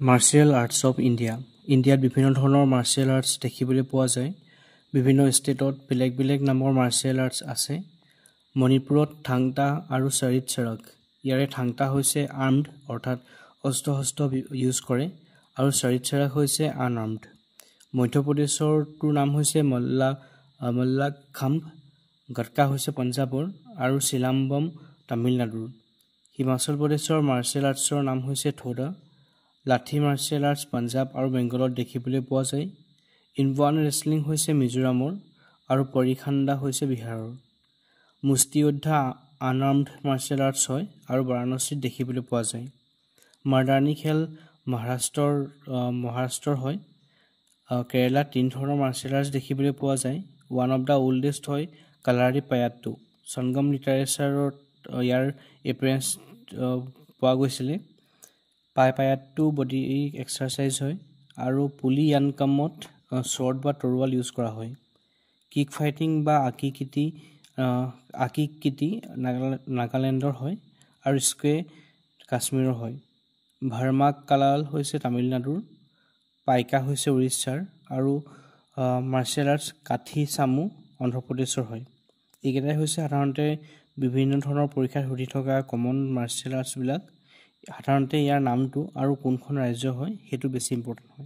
Martial arts of India ইণ্ডিয়াত বিভিন্ন ধৰণৰ মাৰ্চিয়েল আৰ্টছ দেখিবলৈ পোৱা যায়। বিভিন্ন ষ্টেটত বেলেগ বেলেগ নামৰ মাৰ্চিয়েল আৰ্টছ আছে। মণিপুৰত থাংটা আৰু চাৰিত চাৰাক। ইয়াৰে থাংটা হৈছে আৰ্মড অৰ্থাৎ অস্ত্ৰ শস্ত্ৰ ইউজ কৰে আৰু চাৰিত চাৰাক হৈছে আনআৰ্মড। মধ্যপ্ৰদেশৰটোৰ নাম হৈছে মল্লাখাম্ব। গটকা হৈছে পঞ্জাৱৰ আৰু চিলাম্বম তামিলনাডুৰ। হিমাচল প্ৰদেশৰ মাৰ্চিয়েল আৰ্টছৰ নাম হৈছে থোডা। লাঠি মাৰ্চিয়েল আৰ্টছ পঞ্জাৱ আৰু বেংগলত দেখিবলৈ পোৱা যায়। ইনৱান ৰেচলিং হৈছে মিজোৰামৰ আৰু পৰিখাণ্ডা হৈছে বিহাৰৰ। মুষ্টিযোদ্ধা আনআৰ্মড মাৰ্চিয়েল আৰ্টছ হয় আৰু বাৰাণসীত দেখিবলৈ পোৱা যায়। মাৰ্দানী খেল মহাৰাষ্ট্ৰৰ হয়। কেৰালাত 3 ধৰণৰ মাৰ্চিয়েল আৰ্টছ দেখিবলৈ পোৱা যায়। ওৱান অফ দ্য ওল্ডেষ্ট হয় কালাৰী পায়াট্টু। সংগম লিটাৰেচাৰত ইয়াৰ এপিয়াৰেঞ্চ পোৱা গৈছিলে। পায়াট্টু বডি এক্সাৰচাইজ হয় আৰু পুলি য়ানকামত শ্বৰ্ট বা তৰোৱাল ইউজ কৰা হয়। কিক ফাইটিং বা আকিকিটি নাগালেণ্ডৰ হয় আৰু স্কে কাশ্মীৰৰ হয়। ভাৰ্মাকালাল হৈছে তামিলনাডুৰ। পাইকা হৈছে উৰিষ্যাৰ আৰু মাৰ্চিয়েল আৰ্টছ কাঠি চামু অন্ধ্ৰপ্ৰদেশৰ হয়। এইকেইটাই হৈছে সাধাৰণতে বিভিন্ন ধৰণৰ পৰীক্ষাত সুধি থকা কমন মাৰ্চিয়েল আৰ্টছবিলাক। সাধাৰণতে ইয়াৰ নামটো আৰু কোনখন ৰাজ্য হয় সেইটো বেছি ইম্পৰ্টেণ্ট হয়।